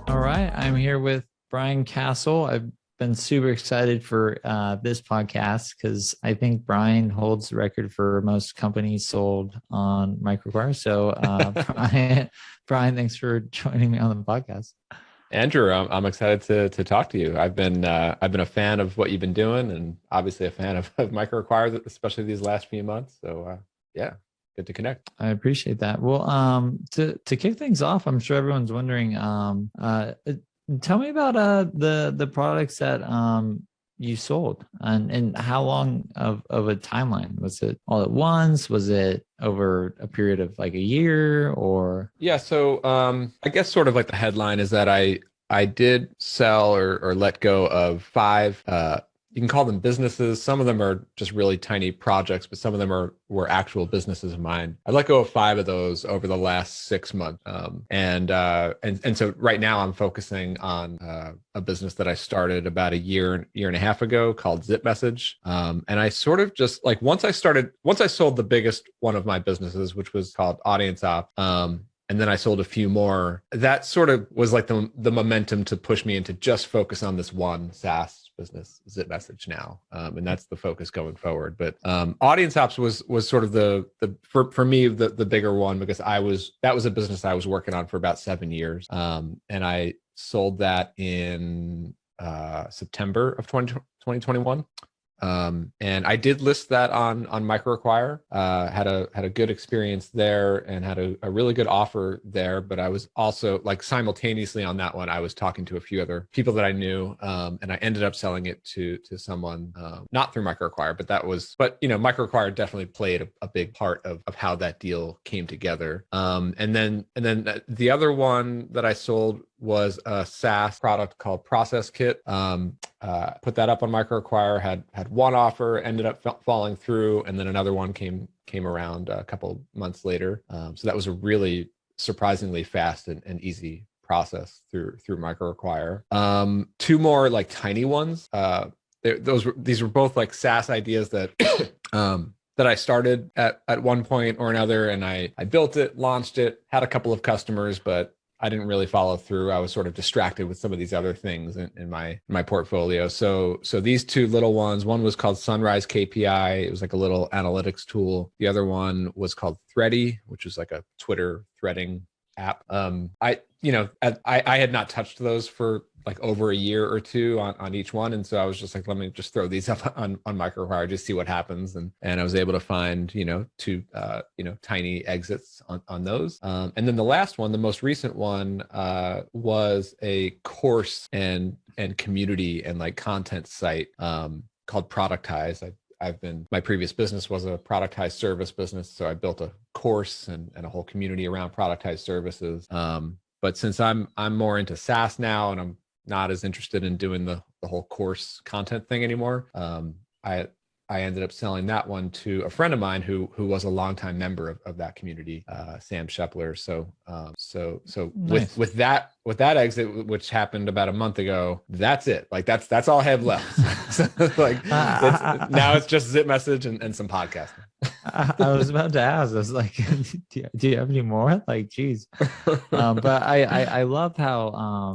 All right, I'm here with Brian Casel. I've been super excited for this podcast because I think Brian holds the record for most companies sold on Microquire. So, Brian, thanks for joining me on the podcast. Andrew, I'm excited to talk to you. I've been a fan of what you've been doing, and obviously a fan of MicroAcquire, especially these last few months. So yeah, good to connect. I appreciate that. Well, to kick things off, I'm sure everyone's wondering. Tell me about the products that you sold and how long of a timeline was it? All at once? Was it over a period of like a year or? Yeah, so I guess sort of like the headline is that I did sell or let go of five. You can call them businesses. Some of them are just really tiny projects, but some of them were actual businesses of mine. I let go of five of those over the last 6 months, and so right now I'm focusing on a business that I started about a year and a half ago called ZipMessage. And I sort of just like once I sold the biggest one of my businesses, which was called Audience Op. And then I sold a few more. That sort of was like the momentum to push me into just focus on this one SaaS business, ZipMessage now, and that's the focus going forward. But Audience Ops was sort of for me the bigger one because that was a business I was working on for about 7 years, and I sold that in September of 2021. And I did list that on MicroAcquire, had a good experience there and had a really good offer there. But I was also like simultaneously on that one, I was talking to a few other people that I knew, and I ended up selling it to someone, not through MicroAcquire, but MicroAcquire definitely played a big part of how that deal came together. And then the other one that I sold was a SaaS product called Process Kit. Put that up on MicroAcquire, had one offer, ended up falling through, and then another one came around a couple months later. So that was a really surprisingly fast and easy process through MicroAcquire. Two more like tiny ones. These were both like SaaS ideas that that I started at one point or another, and I built it, launched it, had a couple of customers, but I didn't really follow through. I was sort of distracted with some of these other things in my portfolio. So these two little ones, one was called Sunrise KPI. It was like a little analytics tool. The other one was called Thready, which was like a Twitter threading app. I had not touched those for like over a year or two on each one. And so I was just like, let me just throw these up on MicroAcquire, just see what happens. And I was able to find, two, tiny exits on those. And then the last one, the most recent one, was a course and community and like content site, called Productize. My previous business was a productized service business. So I built a course and a whole community around productized services. But since I'm more into SaaS now and I'm not as interested in doing the whole course content thing anymore, I ended up selling that one to a friend of mine who was a longtime member of that community, Sam Shepler. So Nice. with that exit, which happened about a month ago, that's it. Like that's all I have left. So, like now it's just ZipMessage and some podcasting. I was about to ask. I was like, do you have any more? Like, geez. But I love how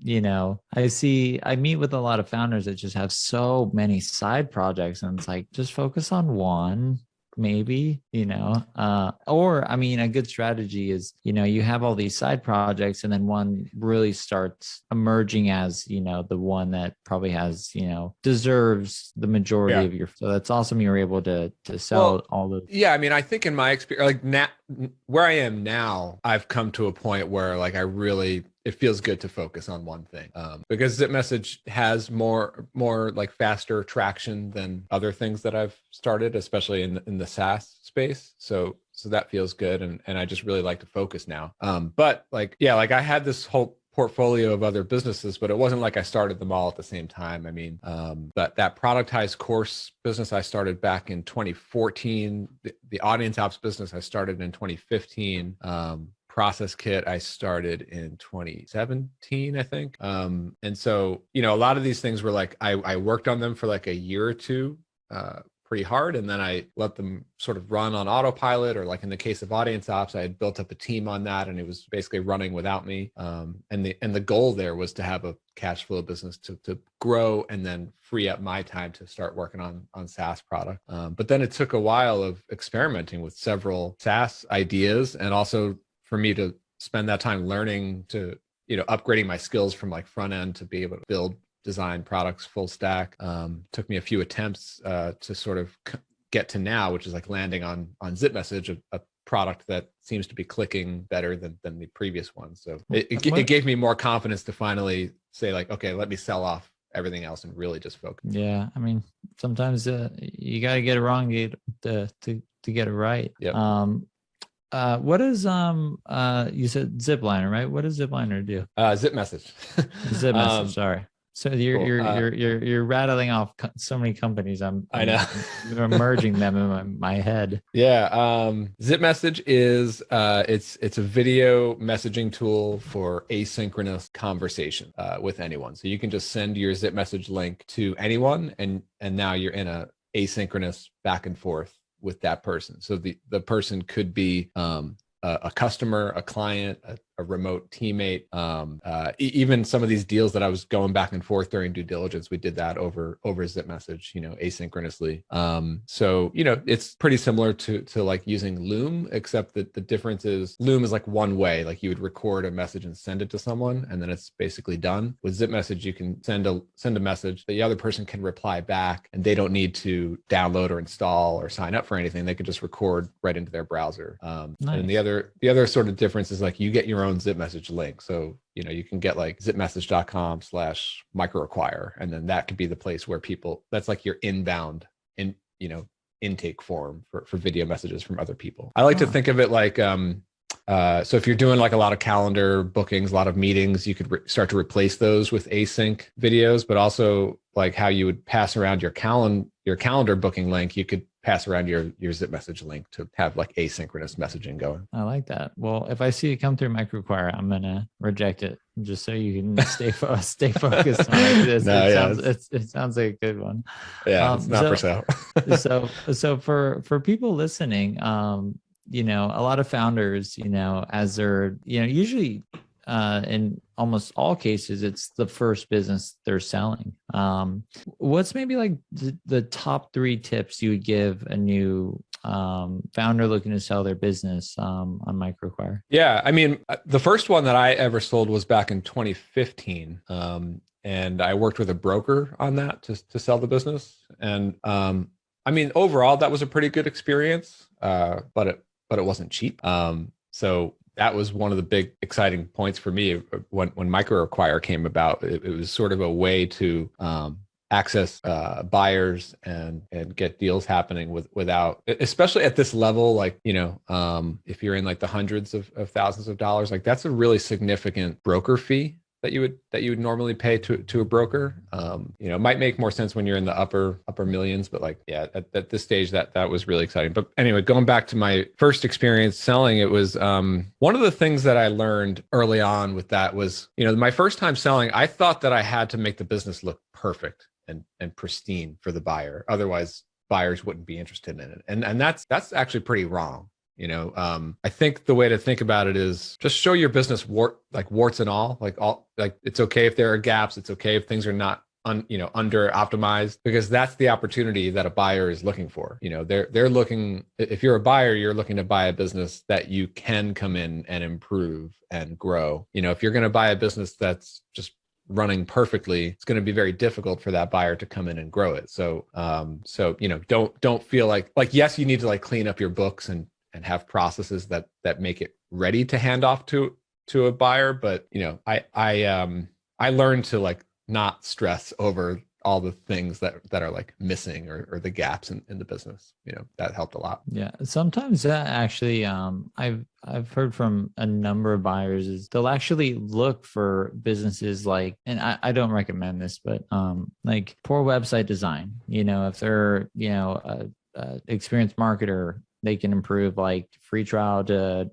I meet with a lot of founders that just have so many side projects, and it's like just focus on one, maybe, or I mean, a good strategy is, you have all these side projects and then one really starts emerging as, the one that probably has, deserves the majority of your, so that's awesome. You're able to sell all those. Yeah. I mean, I think in my experience, like now, where I am now, I've come to a point where like it feels good to focus on one thing, because ZipMessage has more like faster traction than other things that I've started, especially in the SaaS space. So that feels good, and I just really like to focus now. But like I had this whole portfolio of other businesses, but it wasn't like I started them all at the same time. I mean, but that productized course business I started back in 2014. The Audience Ops business I started in 2015. Process Kit I started in 2017, I think. And so, a lot of these things were like, I worked on them for like a year or two pretty hard. And then I let them sort of run on autopilot, or like in the case of audience ops, I had built up a team on that and it was basically running without me. And the goal there was to have a cash flow business to grow and then free up my time to start working on SaaS product. But then it took a while of experimenting with several SaaS ideas, and also for me to spend that time learning to, upgrading my skills from like front end to be able to build, design products full stack. Took me a few attempts to sort of get to now, which is like landing on ZipMessage, a product that seems to be clicking better than the previous one. So it gave me more confidence to finally say like, okay, let me sell off everything else and really just focus. Yeah, I mean, sometimes you got to get it wrong to get it right. Yep. What is you said Zipliner, right? What does Zipliner do? ZipMessage. ZipMessage, sorry. So you're Cool. you're rattling off so many companies. I know. I'm merging them in my head. Yeah. ZipMessage is it's a video messaging tool for asynchronous conversation with anyone. So you can just send your ZipMessage link to anyone, and now you're in a asynchronous back and forth with that person. So the person could be a customer, a client, a remote teammate. Even some of these deals that I was going back and forth during due diligence, we did that over ZipMessage, asynchronously. So it's pretty similar to like using Loom, except that the difference is Loom is like one way, like you would record a message and send it to someone, and then it's basically done. With ZipMessage, you can send a message, the other person can reply back, and they don't need to download or install or sign up for anything. They can just record right into their browser. Nice. And the other sort of difference is like you get your own ZipMessage link. So, you can get like zipmessage.com/microacquire. And then that could be the place where that's like your inbound intake form for video messages from other people. I like to think of it like, so if you're doing like a lot of calendar bookings, a lot of meetings, you could start to replace those with async videos, but also like how you would pass around your calendar booking link, you could pass around your ZipMessage link to have like asynchronous messaging going. I like that. Well, if I see it come through MicroAcquire, I'm gonna reject it just so you can stay focused on it. It sounds like a good one. Yeah, it's not for sale. so for people listening, a lot of founders, as they're, usually in almost all cases, it's the first business they're selling. What's maybe like the top 3 tips you would give a new founder looking to sell their business on MicroAcquire? Yeah, I mean, the first one that I ever sold was back in 2015. And I worked with a broker on that to sell the business. And I mean, overall, that was a pretty good experience, but it wasn't cheap. So that was one of the big exciting points for me when MicroAcquire came about. It was sort of a way to access buyers and get deals happening without, especially at this level, like, if you're in like the hundreds of thousands of dollars, like that's a really significant broker fee that you would normally pay to a broker. It might make more sense when you're in the upper millions, but like, yeah, at this stage that was really exciting. But anyway, going back to my first experience selling, it was one of the things that I learned early on with that was, my first time selling, I thought that I had to make the business look perfect and pristine for the buyer. Otherwise, buyers wouldn't be interested in it. And that's actually pretty wrong. I think the way to think about it is just show your business warts and all, like it's okay if there are gaps. It's okay if things are not under optimized, because that's the opportunity that a buyer is looking for. They're looking, if you're a buyer, you're looking to buy a business that you can come in and improve and grow. If you're going to buy a business that's just running perfectly, it's going to be very difficult for that buyer to come in and grow it. So don't feel like yes, you need to like clean up your books and have processes that make it ready to hand off to a buyer. But I learned to like not stress over all the things that are like missing or the gaps in the business. That helped a lot. Yeah, sometimes that actually, I've heard from a number of buyers is they'll actually look for businesses like, and I don't recommend this, but like poor website design. If they're a experienced marketer, they can improve like free trial to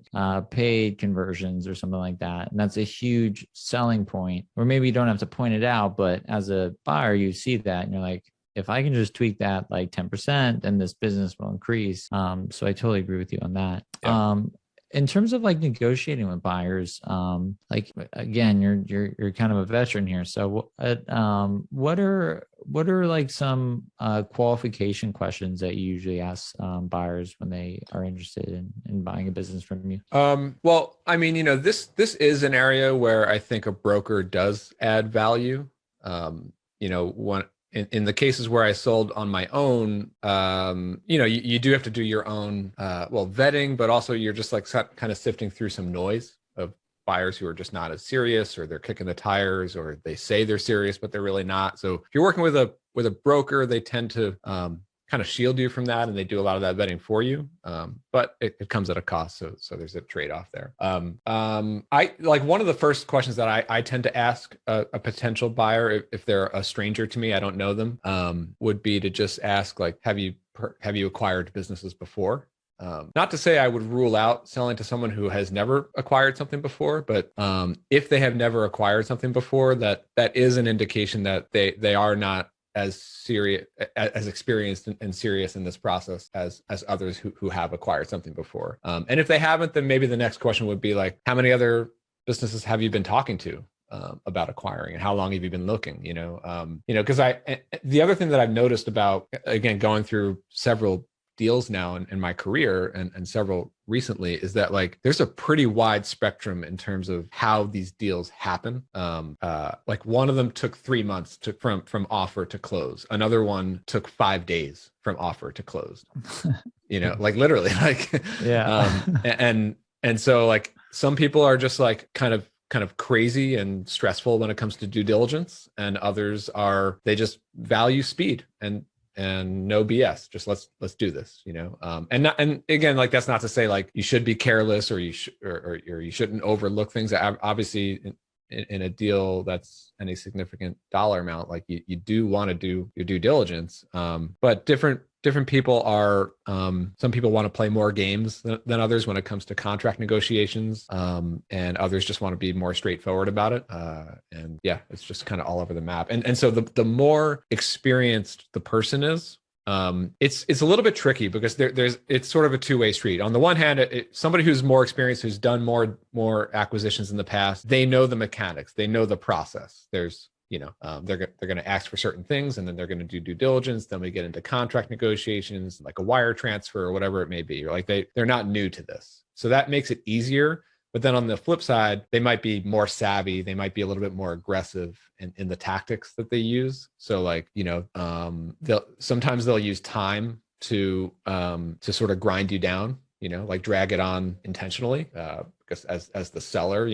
paid conversions or something like that. And that's a huge selling point, or maybe you don't have to point it out, but as a buyer, you see that and you're like, if I can just tweak that like 10%, then this business will increase. So I totally agree with you on that. Yeah. In terms of like negotiating with buyers, like again, you're kind of a veteran here. So what are like some qualification questions that you usually ask buyers when they are interested in buying a business from you? Well, I mean, this is an area where I think a broker does add value. One in the cases where I sold on my own, you do have to do your own vetting, but also you're just like kind of sifting through some noise of buyers who are just not as serious, or they're kicking the tires, or they say they're serious but they're really not. So if you're working with a broker, they tend to kind of shield you from that, and they do a lot of that vetting for you. But it comes at a cost, so there's a trade-off there. I like one of the first questions that I tend to ask a potential buyer, if they're a stranger to me, I don't know them, would be to just ask, like, have you acquired businesses before? Not to say I would rule out selling to someone who has never acquired something before, but if they have never acquired something before, that is an indication that they are not as serious, as experienced and serious in this process as others who have acquired something before. And if they haven't, then maybe the next question would be like, how many other businesses have you been talking to about acquiring, and how long have you been looking? Because the other thing that I've noticed about, again, going through several deals now in my career, and several recently, is that like there's a pretty wide spectrum in terms of how these deals happen. Like one of them took 3 months from offer to close. Another one took 5 days from offer to close. Like literally, like Yeah. and so like some people are just like kind of crazy and stressful when it comes to due diligence, and others they just value speed and no BS. Just let's do this, and again, like that's not to say like you should be careless, or you shouldn't overlook things. Obviously, in a deal that's any significant dollar amount, like you do want to do your due diligence. But different people are, some people want to play more games than others when it comes to contract negotiations, and others just want to be more straightforward about it. And yeah, it's just kind of all over the map. And so the more experienced the person is, it's a little bit tricky, because it's sort of a two-way street. On the one hand, somebody who's more experienced, who's done more acquisitions in the past, they know the mechanics, they know the process. There's they're going to ask for certain things, and then they're going to do due diligence. Then we get into contract negotiations, like a wire transfer or whatever it may be. Or like they're not new to this, so that makes it easier. But then on the flip side, they might be more savvy. They might be a little bit more aggressive in the tactics that they use. So like, sometimes they'll use time to sort of grind you down, like drag it on intentionally. Because as the seller,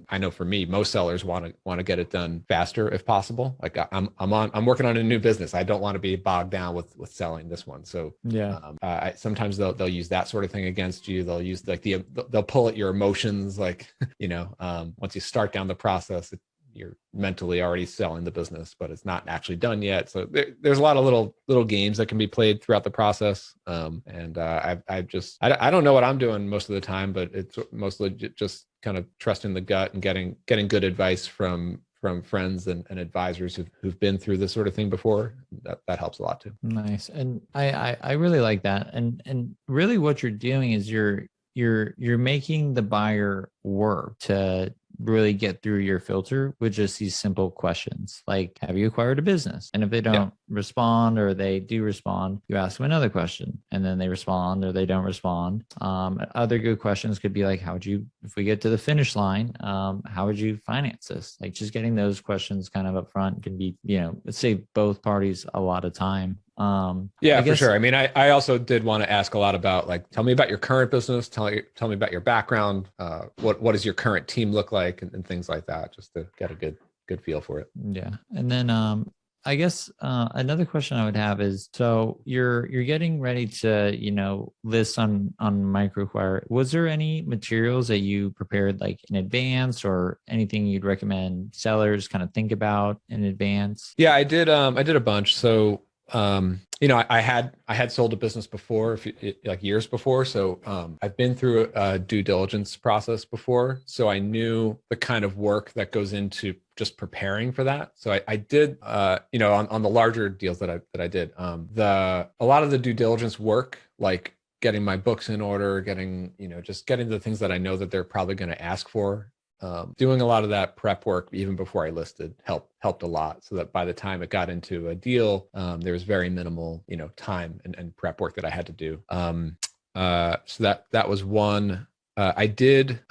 I know for me, most sellers want to get it done faster if possible. Like I'm working on a new business. I don't want to be bogged down with selling this one. So Yeah. Sometimes they'll use that sort of thing against you. They'll use like they'll pull at your emotions. Like, once you start down the process, you're mentally already selling the business, but it's not actually done yet. So there's a lot of little games that can be played throughout the process. And I don't know what I'm doing most of the time, but it's mostly just kind of trusting the gut and getting good advice from friends and advisors who've been through this sort of thing before. That helps a lot too. Nice. And I really like that. And really what you're doing is you're making the buyer work to really get through your filter with just these simple questions like, have you acquired a business? And if they don't respond, or they do respond, you ask them another question, and then they respond or they don't respond. Other good questions could be like, if we get to the finish line, how would you finance this? Like just getting those questions kind of up front can be, save both parties a lot of time. For sure. I mean, I also did want to ask a lot about, like, tell me about your current business. Tell me about your background. What does your current team look like, and things like that, just to get a good feel for it. Yeah. And then, I guess another question I would have is, so you're getting ready to, list on MicroAcquire. Was there any materials that you prepared like in advance, or anything you'd recommend sellers kind of think about in advance? Yeah, I did a bunch. So I had sold a business before, like years before. So I've been through a due diligence process before. So I knew the kind of work that goes into just preparing for that. So I did, on the larger deals that I did, a lot of the due diligence work, like getting my books in order, just getting the things that I know that they're probably going to ask for. Doing a lot of that prep work even before I listed helped a lot, so that by the time it got into a deal, there was very minimal, time and prep work that I had to do. So that was one. I did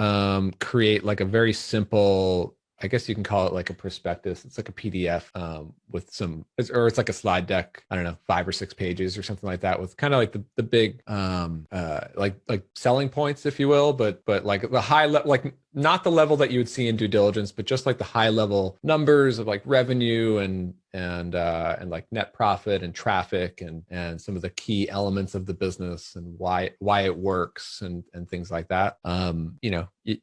create like a very simple, I guess you can call it like a prospectus. It's like a PDF with it's like a slide deck. I don't know, 5 or 6 pages or something like that, with kind of like the big like selling points, if you will, but like the high level, like not the level that you would see in due diligence, but just like the high level numbers of like revenue and like net profit and traffic and some of the key elements of the business and why it works and things like that.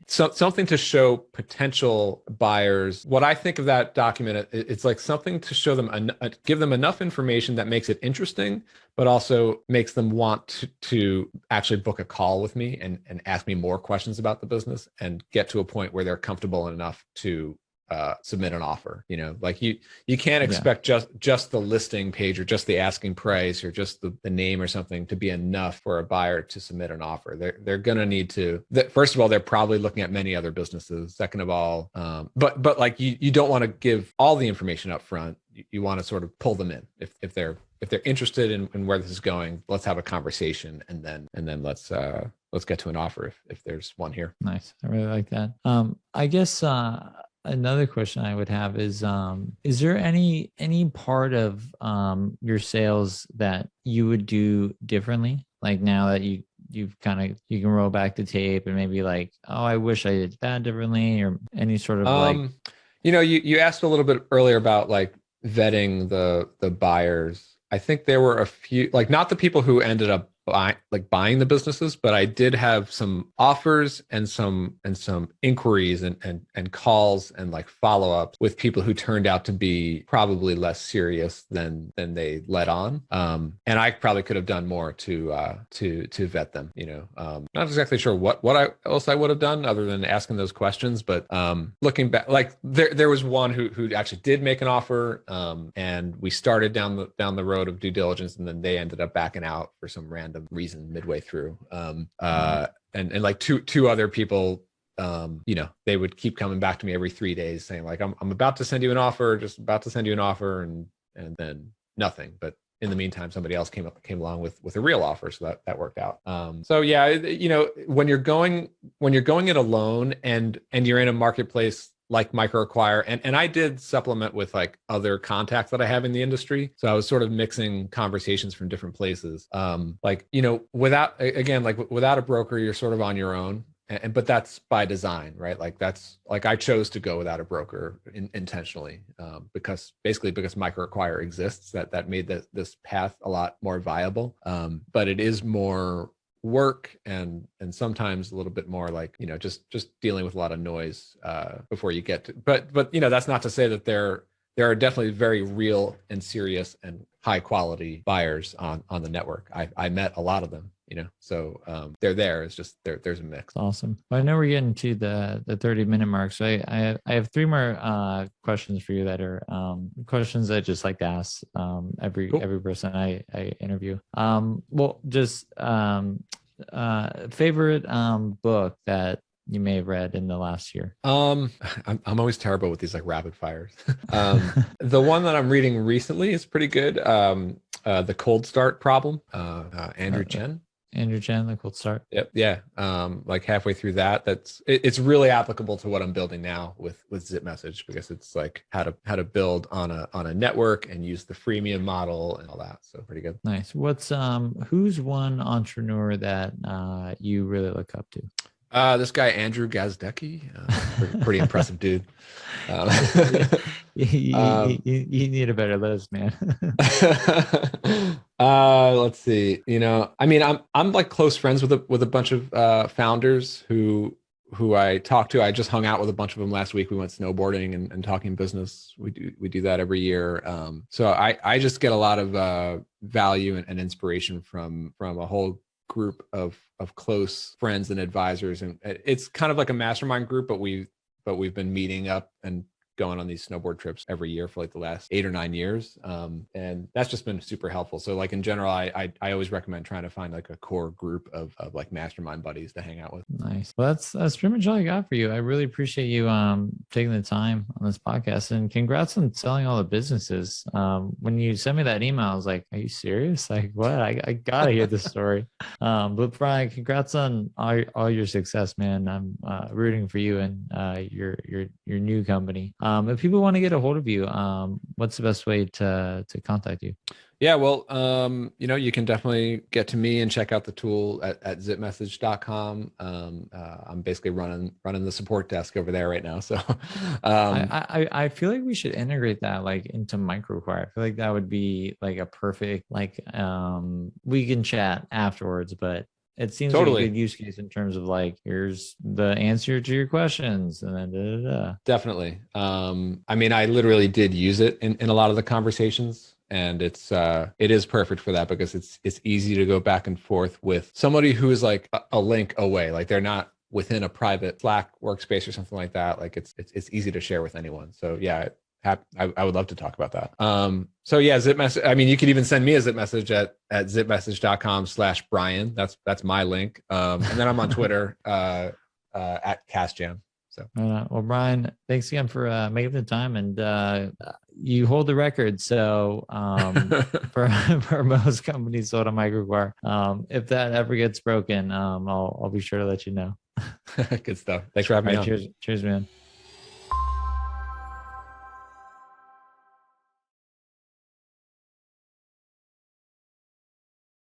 Something to show potential buyers. What I think of that document, it's like something to show them, give them enough information that makes it interesting, but also makes them want to actually book a call with me and ask me more questions about the business and get to a point where they're comfortable enough to submit an offer. Like you can't expect just the listing page or just the asking price or just the name or something to be enough for a buyer to submit an offer. They're going to need to, first of all, they're probably looking at many other businesses. Second of all, but like you don't want to give all the information up front. You want to sort of pull them in. If they're interested in where this is going, let's have a conversation and then let's get to an offer if there's one here. Nice. I really like that. I guess another question I would have is there any part of your sales that you would do differently? Like now that you can roll back the tape and maybe like, oh, I wish I did that differently, or any sort of you asked a little bit earlier about like vetting the buyers. I think there were a few, like not the people who ended up buying the businesses, but I did have some offers and some inquiries and calls and like follow-ups with people who turned out to be probably less serious than they let on. And I probably could have done more to vet them. Not exactly sure what else I would have done other than asking those questions, but looking back, like there was one who actually did make an offer, and we started down the road of due diligence, and then they ended up backing out for some random reason midway through. And like two other people, they would keep coming back to me every 3 days saying like, I'm about to send you an offer, and then nothing. But in the meantime, somebody else came along with a real offer, so that worked out. So yeah, when you're going it alone and you're in a marketplace like MicroAcquire, and I did supplement with like other contacts that I have in the industry. So I was sort of mixing conversations from different places. Without a broker, you're sort of on your own. But that's by design, right? Like I chose to go without a broker intentionally, because MicroAcquire exists. That made this path a lot more viable. But it is more work and sometimes a little bit more like just dealing with a lot of noise before you get to. But that's not to say that there are definitely very real and serious and high quality buyers on the network. I met a lot of them. So they're there. It's just there's a mix. Awesome. Well, I know we're getting to the 30-minute mark, so I have 3 more questions for you that are questions I just like to ask every person I interview. Favorite book that you may have read in the last year? I'm always terrible with these like rapid fires. The one that I'm reading recently is pretty good. The Cold Start Problem, Andrew Chen. Andrew Chen, The Cold Start. Yep. Yeah. Like halfway through that, it's really applicable to what I'm building now with ZipMessage, because it's like how to build on a network and use the freemium model and all that. So pretty good. Nice. Who's one entrepreneur that you really look up to? This guy, Andrew Gazdecki, pretty impressive dude. You need a better list, man. Let's see. I'm like close friends with a bunch of founders who who I talk to. I just hung out with a bunch of them last week. We went snowboarding and talking business. We do that every year. So I just get a lot of value and inspiration from a whole group of close friends and advisors. And it's kind of like a mastermind group, but we've been meeting up and going on these snowboard trips every year for like the last 8 or 9 years. And that's just been super helpful. So like in general, I always recommend trying to find like a core group of like mastermind buddies to hang out with. Nice. Well, that's pretty much all I got for you. I really appreciate you taking the time on this podcast, and congrats on selling all the businesses. When you sent me that email, I was like, are you serious? Like what? I gotta hear this story. But Brian, congrats on all your success, man. I'm rooting for you and your new company. If people want to get a hold of you, what's the best way to contact you? Yeah, well, you can definitely get to me and check out the tool at ZipMessage.com. I'm basically running the support desk over there right now. So I feel like we should integrate that like into MicroQuire. I feel like that would be like a perfect, like we can chat afterwards, but it seems totally like a good use case in terms of like, here's the answer to your questions, and then Definitely. I mean, I literally did use it in a lot of the conversations, and it is perfect for that because it's easy to go back and forth with somebody who is like a link away. Like they're not within a private Slack workspace or something like that. Like it's easy to share with anyone. So yeah, I would love to talk about that. So yeah, ZipMessage. I mean, you could even send me a ZipMessage at zipmessage.com/Brian. That's my link. And then I'm on Twitter at CastJam. So well, Brian, thanks again for making the time, and you hold the record. So for most companies sold on MicroQuire, if that ever gets broken, I'll be sure to let you know. Good stuff. Thanks for having me on. Cheers, man.